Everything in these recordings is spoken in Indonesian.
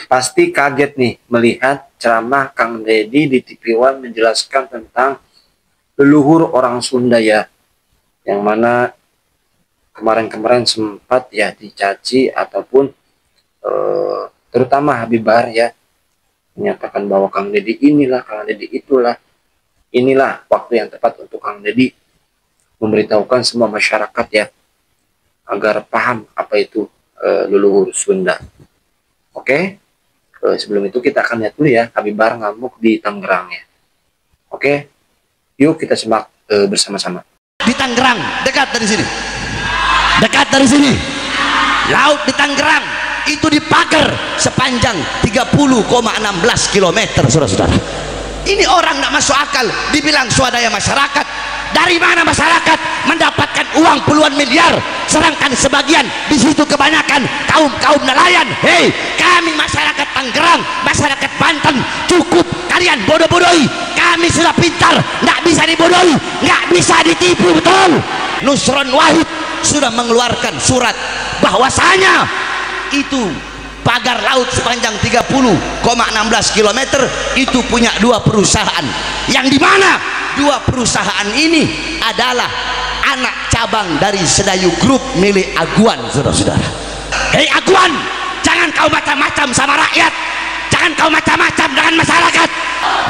Pasti kaget nih melihat ceramah Kang Deddy di TV One menjelaskan tentang leluhur orang Sunda ya, yang mana kemarin-kemarin sempat ya dicaci ataupun terutama Habib Bahar ya menyatakan bahwa Kang Deddy inilah, Kang Deddy itulah. Inilah waktu yang tepat untuk Kang Deddy memberitahukan semua masyarakat ya agar paham apa itu leluhur Sunda. Oke, sebelum itu kita akan lihat dulu ya Habib Bahar ngamuk di Tangerang ya. Oke, yuk kita simak bersama-sama. Di Tangerang, dekat dari sini. Dekat dari sini. Laut di Tangerang itu dipagar sepanjang 30,16 km, saudara-saudara. Ini orang tidak masuk akal, dibilang swadaya masyarakat. Dari mana masyarakat mendapatkan uang puluhan miliar, sedangkan sebagian di situ kebanyakan kaum nelayan. Hei, kami masyarakat Tangerang, masyarakat Banten, cukup kalian bodoh-bodohi. Kami sudah pintar, nggak bisa dibodohi, nggak bisa ditipu, betul. Nusron Wahid sudah mengeluarkan surat bahwasanya itu pagar laut sepanjang 30,16 km itu punya dua perusahaan, yang dimana dua perusahaan ini adalah anak cabang dari Sedayu Group milik Aguan, saudara-saudara. Hei Aguan, jangan kau macam-macam sama rakyat, jangan kau macam-macam dengan masyarakat.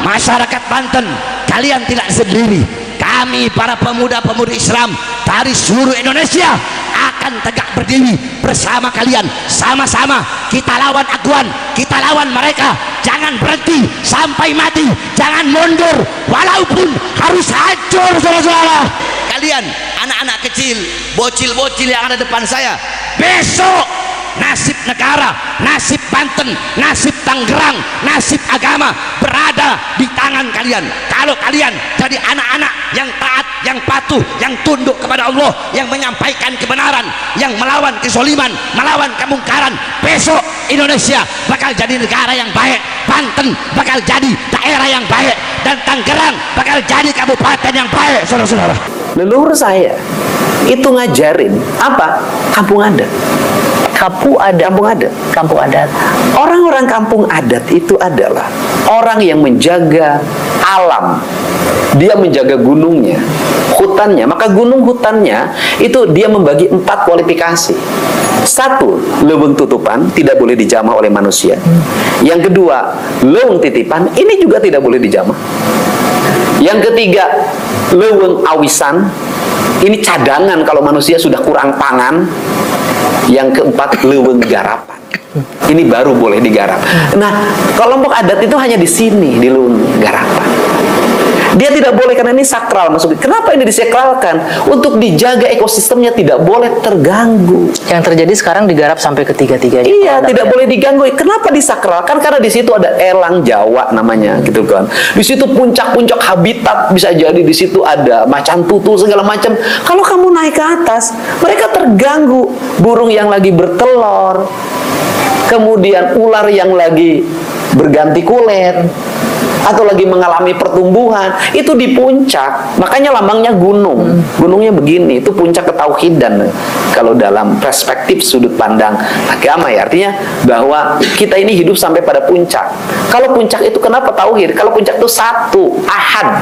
Masyarakat Banten, kalian tidak sendiri. Kami para pemuda-pemudi Islam dari seluruh Indonesia akan tegak berdiri bersama kalian. Sama-sama kita lawan Aguan, kita lawan mereka. Jangan berhenti sampai mati, jangan mundur walaupun harus hancur, saudara-saudara. Kalian anak-anak kecil, bocil-bocil yang ada depan saya, besok nasib negara, nasib Banten, nasib Tangerang, nasib agama berada di tangan kalian. Kalau kalian jadi anak-anak yang taat, yang patuh, yang tunduk kepada Allah, yang menyampaikan kebenaran, yang melawan kezaliman, melawan kemungkaran, besok Indonesia bakal jadi negara yang baik, Banten bakal jadi daerah yang baik, dan Tangerang bakal jadi kabupaten yang baik, saudara-saudara. Leluhur saya itu ngajarin apa? Kampung adat. Kampung adat. Orang-orang kampung adat itu adalah orang yang menjaga alam. Dia menjaga gunungnya, hutannya. Maka gunung hutannya itu dia membagi 4 kualifikasi. 1, leuweung tutupan, tidak boleh dijamah oleh manusia. Yang kedua, leuweung titipan, ini juga tidak boleh dijamah. Yang ketiga, leuweung awisan, ini cadangan kalau manusia sudah kurang pangan. Yang keempat, leuweung garapan, ini baru boleh digarap. Nah, kelompok adat itu hanya di sini, di leuweung garapan. Dia tidak boleh karena ini sakral masuk. Kenapa ini disakralkan? Untuk dijaga ekosistemnya tidak boleh terganggu. Yang terjadi sekarang digarap sampai ketiga-tiganya. Iya, tidak boleh diganggu. Kenapa disakralkan? Karena di situ ada elang Jawa namanya, gitu kan. Di situ puncak-puncak habitat, bisa jadi di situ ada macan tutul segala macam. Kalau kamu naik ke atas, mereka terganggu. Burung yang lagi bertelur, kemudian ular yang lagi berganti kulit, atau lagi mengalami pertumbuhan, itu di puncak. Makanya lambangnya gunung. Gunungnya begini, itu puncak ketauhidan kalau dalam perspektif sudut pandang agama ya. Artinya bahwa kita ini hidup sampai pada puncak. Kalau puncak itu kenapa tauhid? Kalau puncak itu satu, ahad.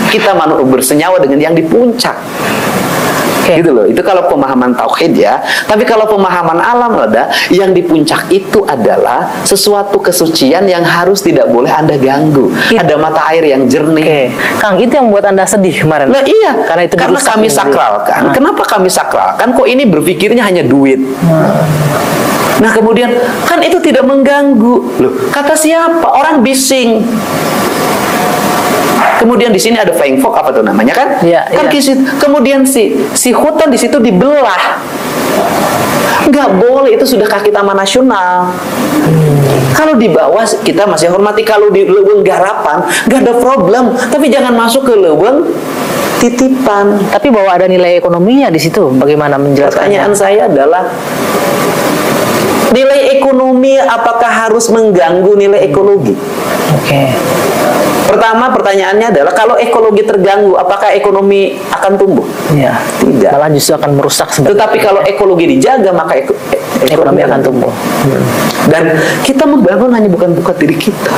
Kita bersenyawa dengan yang di puncak. Gitu loh. Itu kalau pemahaman tauhid ya. Tapi kalau pemahaman alam ada, yang di puncak itu adalah sesuatu kesucian yang harus tidak boleh Anda ganggu. Ada mata air yang jernih. Kang, itu yang membuat Anda sedih kemarin. Nah iya, karena itu kami sakralkan. Kenapa kami sakralkan? Kok ini berpikirnya hanya duit? Nah kemudian kan itu tidak mengganggu. Loh, kata siapa? Orang bising. Kemudian di sini ada Feng Fok, apa tuh namanya kan? Ya, kan ya. Kemudian si hutan di situ dibelah. Nggak boleh, itu sudah kaki taman nasional. Kalau di bawah kita masih hormati, kalau di leuweung garapan nggak ada problem. Tapi jangan masuk ke leuweung titipan. Tapi bahwa ada nilai ekonominya di situ, bagaimana menjelaskannya? Pertanyaan saya adalah, nilai ekonomi apakah harus mengganggu nilai ekologi? Oke. Pertama, pertanyaannya adalah kalau ekologi terganggu, apakah ekonomi akan tumbuh? Iya. Tidak. Malah justru akan merusak sebenarnya. Tetapi kalau ekologi dijaga, maka Ekonomi akan tumbuh. Dan kita membangun hanya bukan diri kita.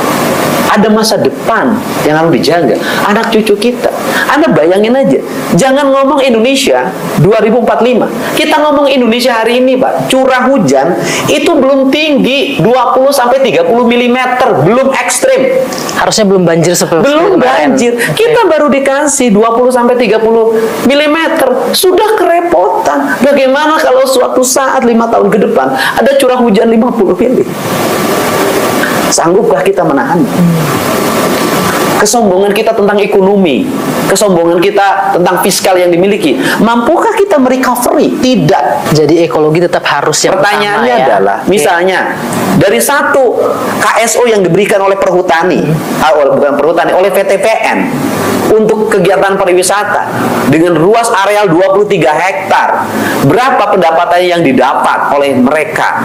Ada masa depan yang harus dijaga. Anak cucu kita. Anda bayangin aja. Jangan ngomong Indonesia 2045. Kita ngomong Indonesia hari ini, Pak. Curah hujan itu belum tinggi 20-30 mm. Belum ekstrim. Harusnya belum banjir seperti Belum kemarin. banjir. Kita baru dikasih 20-30 mm. Sudah kerepotan. Bagaimana kalau suatu saat 5 tahun ke depan ada curah hujan 50 mm? Sanggupkah kita menahan? Kesombongan kita tentang ekonomi, kesombongan kita tentang fiskal yang dimiliki, mampukah kita merecovery? Tidak. Jadi ekologi tetap harus yang Pertanyaannya utama, ya? adalah, misalnya dari satu KSO yang diberikan oleh perhutani, bukan perhutani, oleh VTPN untuk kegiatan pariwisata dengan luas areal 23 hektar, berapa pendapatan yang didapat oleh mereka,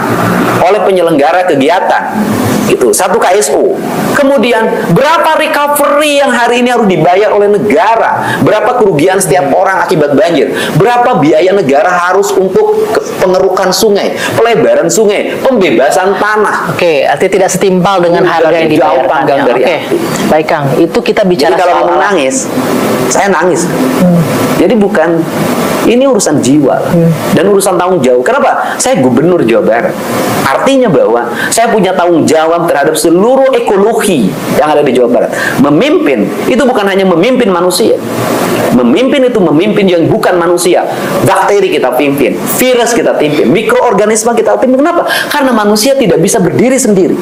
oleh penyelenggara kegiatan? Itu satu KSO. Kemudian berapa recovery yang hari ini harus dibayar oleh negara? Berapa kerugian setiap orang akibat banjir? Berapa biaya negara harus untuk pengerukan sungai, pelebaran sungai, pembebasan tanah? Oke, artinya tidak setimpal dengan harga yang jauh dibayarkan. panggang dari Oke, api. baik Kang. Itu kita bicara Jadi kalau soal ngomong nangis, saya nangis. Jadi bukan, ini urusan jiwa dan urusan tanggung jawab. Kenapa? Saya gubernur Jawa Barat. Artinya bahwa saya punya tanggung jawab terhadap seluruh ekologi yang ada di Jawa Barat. Memimpin itu bukan hanya memimpin manusia. Memimpin itu memimpin yang bukan manusia. Bakteri kita pimpin, virus kita pimpin, mikroorganisme kita pimpin. Kenapa? Karena manusia tidak bisa berdiri sendiri.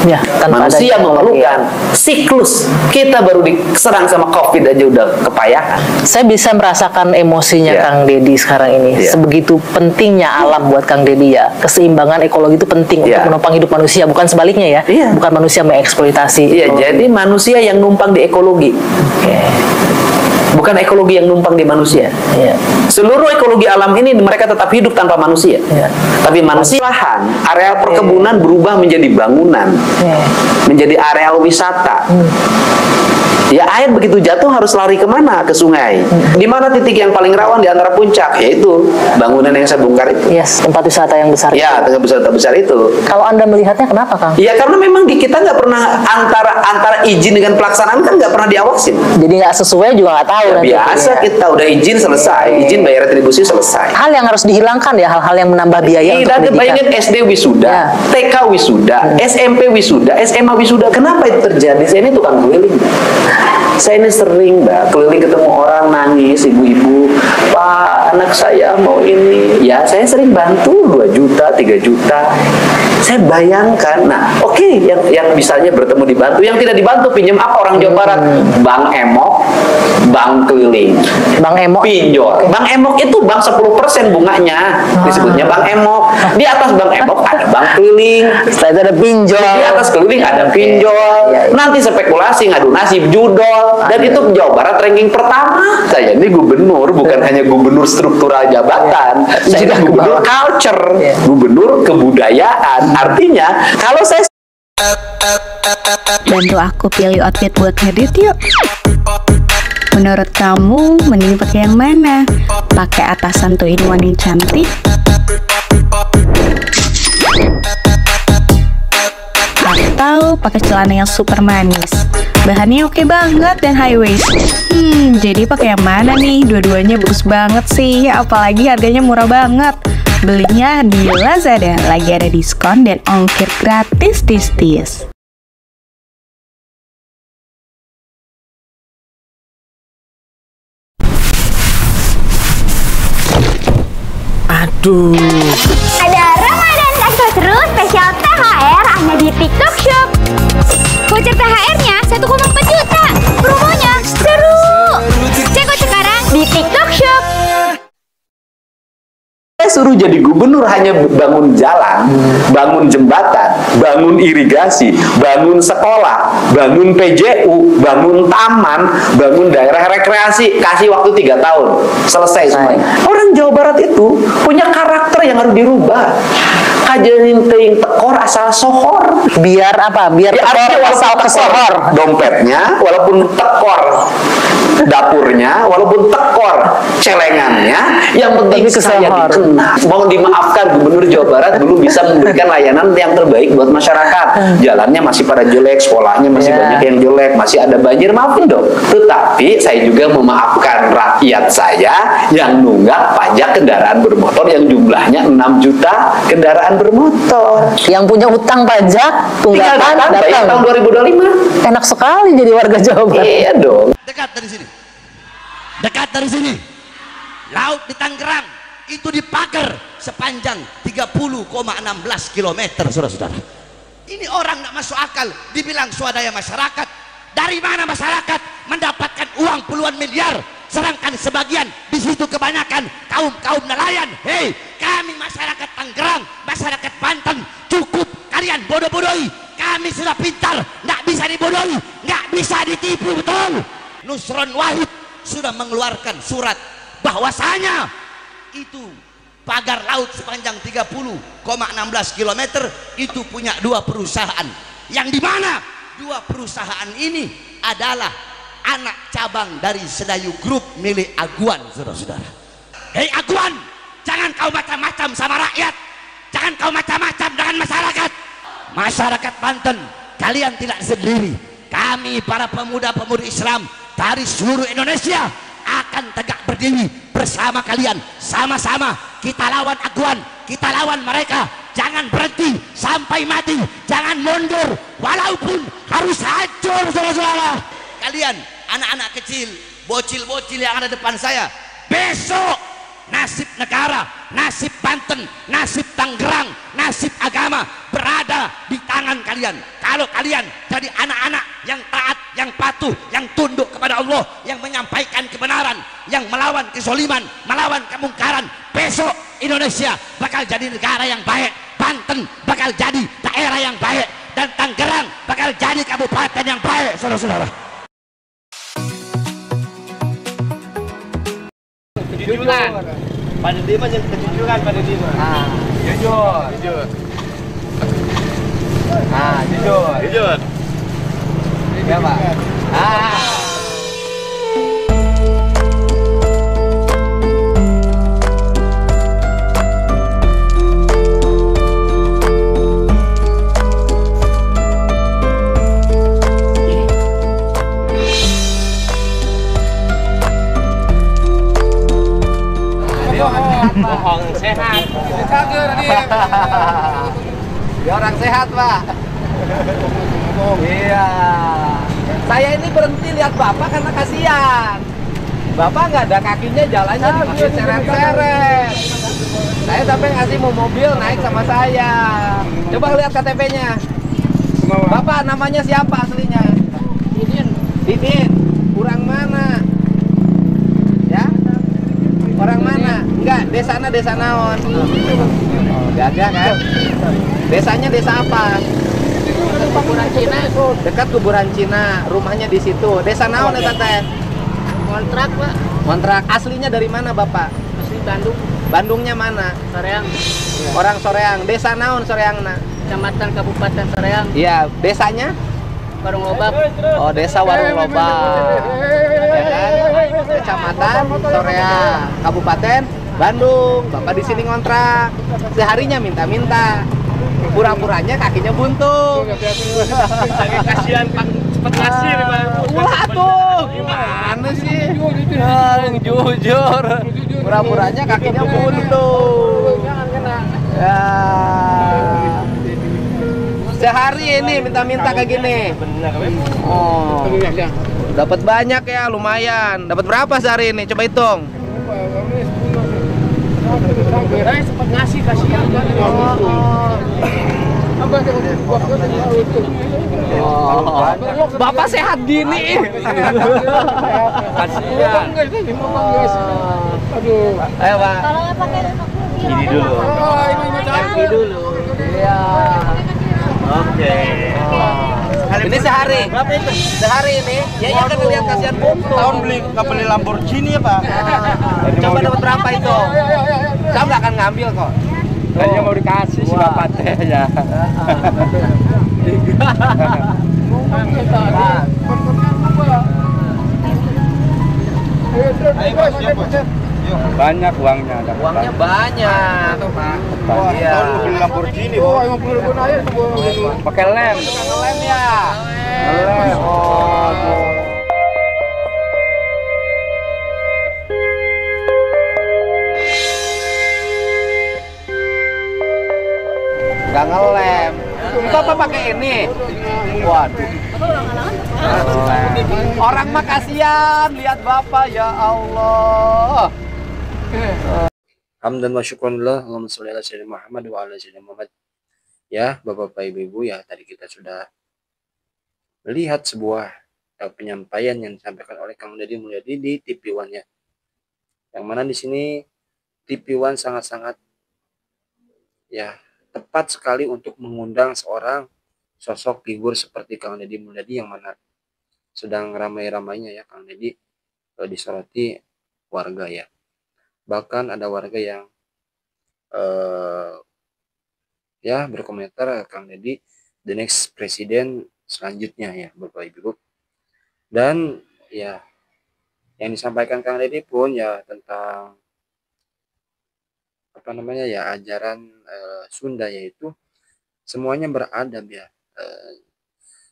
ya, tanpa Manusia ada- memerlukan siklus. Kita baru diserang sama COVID aja udah kepayahan. Saya bisa merasakan emosinya Ya. Kang Deddy sekarang ini. Ya. Sebegitu pentingnya alam buat Kang Deddy ya. Keseimbangan ekologi itu penting Ya. untuk menopang hidup manusia, bukan sebaliknya ya. Iya. Bukan manusia mengeksploitasi. Iya, ekologi. jadi manusia yang numpang di ekologi. Oke. Bukan ekologi yang numpang di manusia. Iya. Seluruh ekologi alam ini mereka tetap hidup tanpa manusia. Iya. Tapi manusia lahan, areal perkebunan berubah menjadi bangunan, Iya. menjadi areal wisata. Ya air begitu jatuh harus lari kemana? Ke sungai. Di mana titik yang paling rawan di antara puncak? Yaitu bangunan yang saya bongkar itu. Yes, tempat wisata yang besar. Ya, tempat besar itu. Kalau Anda melihatnya kenapa, Kang? Ya karena memang di kita nggak pernah antara izin dengan pelaksanaan kan nggak pernah diawasin. Jadi nggak sesuai juga nggak tahu Ya, nanti. biasa kita udah izin selesai, izin bayar retribusi selesai. Hal yang harus dihilangkan ya, hal-hal yang menambah biaya untuk Tidak pendidikan. bayangin SD wisuda, Ya. TK wisuda, SMP wisuda, SMA wisuda. Kenapa itu terjadi? Saya ini tukang keliling. Saya ini sering, Mbak, keliling ketemu orang nangis, ibu-ibu, Pak, anak saya mau ini. Ya, saya sering bantu 2 juta, 3 juta. Saya bayangkan, nah, oke, yang misalnya bertemu dibantu, yang tidak dibantu pinjam apa orang Jawa Barat? Bank Emok, bank keliling. Bang Emo. Pinjol. Bank Emok itu bank 10% bunganya. Disebutnya Bank Emok. Di atas Bank Emok ada bank keliling. Setelah itu ada pinjol. Di atas keliling ada pinjol. Iya, iya. Nanti spekulasi, ngadu nasib, judol. Dan itu Jawa Barat ranking pertama. Saya ini gubernur, bukan hanya gubernur struktural jabatan. Saya ini Sudah ke gubernur bawah. culture. Iya. Gubernur kebudayaan. Artinya, kalau saya Bantu aku pilih outfit buat ngedit yuk. Menurut kamu mending pakai yang mana? Pakai atasan 2-in-1 yang cantik atau pakai celana yang super manis? Bahannya oke banget dan high waist. Jadi pakai yang mana nih? Dua-duanya bagus banget sih, apalagi harganya murah banget. Belinya di Lazada, lagi ada diskon dan ongkir gratis tis-tis. Aduh. Ada Ramadan Extra Seru spesial THR hanya di TikTok Shop. Voucher THR-nya 1,4 juta. Promonya seru. Cek out sekarang di TikTok Shop. suruh dulu jadi gubernur hanya bangun jalan, bangun jembatan, bangun irigasi, bangun sekolah, bangun PJU, bangun taman, bangun daerah rekreasi, kasih waktu 3 tahun, selesai semuanya. Orang Jawa Barat itu punya karakter yang harus dirubah. Kajanin teing tekor asal sohor. Biar apa? Biar Ya, artinya asal kesohor. dompetnya, walaupun tekor dapurnya, walaupun tekor celengannya, yang penting Tapi saya kesohor. dikenal. Mohon dimaafkan, Gubernur Jawa Barat belum bisa memberikan layanan yang terbaik buat masyarakat. Jalannya masih pada jelek, sekolahnya masih banyak yang jelek, masih ada banjir, maafin dong. Tetapi saya juga memaafkan rakyat saya yang nunggak pajak kendaraan bermotor yang jumlahnya 6 juta kendaraan bermotor. Yang punya utang pajak, Tinggal tunggakan bayar tahun datang. 2025. Enak sekali jadi warga Jawa Barat. Iya dong. Dekat dari sini. Dekat dari sini. Laut di Tangerang itu dipagar sepanjang 30,16 km, saudara-saudara. Ini orang nggak masuk akal, dibilang swadaya masyarakat. Dari mana masyarakat mendapatkan uang puluhan miliar, sedangkan sebagian di situ kebanyakan kaum nelayan. Hei, kami masyarakat Tangerang, masyarakat Banten, cukup kalian bodoh-bodohi. Kami sudah pintar, nggak bisa dibodohi, nggak bisa ditipu, betul. Nusron Wahid sudah mengeluarkan surat bahwasanya itu pagar laut sepanjang 30,16 km itu punya 2 perusahaan, yang dimana 2 perusahaan ini adalah anak cabang dari Sedayu Group milik Aguan, saudara-saudara. Hei Aguan, jangan kau macam-macam sama rakyat, jangan kau macam-macam dengan masyarakat. Masyarakat Banten, kalian tidak sendiri. Kami para pemuda-pemudi Islam dari seluruh Indonesia akan tegak berdiri bersama kalian. Sama-sama kita lawan Aguan, kita lawan mereka. Jangan berhenti sampai mati, jangan mundur walaupun harus hancur, saudara-saudara. Kalian anak-anak kecil, bocil-bocil yang ada depan saya, besok nasib negara, nasib Banten, nasib Tangerang, nasib agama berada di tangan kalian. Kalau kalian jadi anak-anak yang taat, yang patuh, yang tunduk kepada Allah, yang menyampaikan kebenaran, yang melawan kezaliman, melawan kemungkaran, besok Indonesia bakal jadi negara yang baik, Banten bakal jadi daerah yang baik, dan Tangerang bakal jadi kabupaten yang baik, saudara-saudara. Kejujuran. Pada Dima yang kejujuran pada Dima. Jujur. Jujur. Jujur. Jujur. Ya, Pak. Bohong sehat. Dia orang sehat, Pak. Iya. Saya ini berhenti lihat Bapak karena kasihan. Bapak nggak ada kakinya, jalannya dibikin seret-seret. Saya sampai ngasih mau mobil naik sama saya. Coba lihat KTP-nya. Bapak namanya siapa aslinya? Didin. Kurang mana? Ya? Orang mana? Enggak, desa naon. Gagah kan? Desanya desa apa? Kuburan Cina. Dekat kuburan Cina, rumahnya di situ. Desa naon eta teh? Kontrak, Pak. Kontrak. Aslinya dari mana, Bapak? Asli Bandung. Bandungnya mana? Soreang. Orang Soreang. Desa naon Soreangna? Kecamatan Kabupaten Soreang. Iya, desanya? Warung Lobak. Oh, desa Warung Lobak. Ya kan? Kecamatan Soreang, Kabupaten Bandung. Bapak di sini ngontrak. Seharinya minta-minta. Pura-puranya kakinya buntung. Kasihan Pak, cepet ngasih Pak. Ulah tuh. Gimana sih? Yang jujur. Pura-puranya kakinya buntung. Ya. Sehari ini minta-minta kayak gini. Oh. Dapat banyak ya, lumayan. Dapat berapa sehari ini? Coba hitung. Saya sempat ngasih kasihan. Bapak sehat gini. Kasihan. Ayo, Pak. Kalau nggak pakai Ini dulu. Happy dulu. Iya. Oke. Ini sehari. Berapa itu? Sehari ini. Ya iya kan lihat kasihan Buntung. Tahun beli Lamborghini ya, Pak? Coba dapat berapa itu? Saya nggak akan ngambil kok. Tadinya mau dikasih si bapak teh ya. Banyak uangnya. Uangnya banyak. Iya. Tahun beli Lamborghini. Oh, 50.000 aja. Pakai lem. Lem ya. Lem. Oh, Gak ngelem. Itu apa pakai ini? Waduh. Orang mah kasihan lihat bapak, ya Allah. Hamdan wa syukranillah, Allahumma sholli ala sayyidina Muhammad wa ala sayyidina Muhammad. Ya, Bapak-bapak Ibu-ibu, ya tadi kita sudah melihat sebuah penyampaian yang disampaikan oleh Kang Deddy Mulyadi di TV One ya. Yang mana di sini TV One sangat-sangat ya tepat sekali untuk mengundang seorang sosok figur seperti Kang Deddy Mulyadi yang mana sedang ramai-ramainya ya Kang Deddy disoroti warga ya. Bahkan ada warga yang ya berkomentar Kang Deddy the next presiden selanjutnya ya Bapak Ibu. Dan ya yang disampaikan Kang Deddy pun ya tentang apa namanya ya ajaran Sunda, yaitu semuanya beradab ya,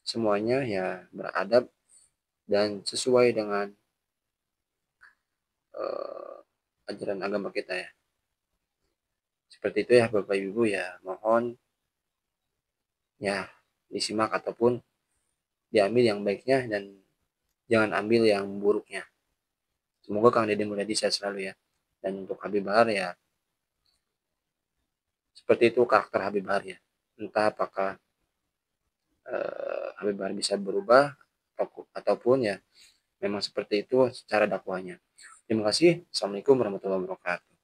semuanya ya beradab dan sesuai dengan ajaran agama kita ya. Seperti itu ya Bapak Ibu ya, mohon ya disimak ataupun diambil yang baiknya dan jangan ambil yang buruknya. Semoga Kang Deddy Mulyadi sehat selalu ya. Dan untuk Habib Bahar ya seperti itu karakter Habib Bahar ya. Entah apakah Habib Bahar bisa berubah ataupun ya memang seperti itu secara dakwahnya. Terima kasih. Assalamualaikum warahmatullahi wabarakatuh.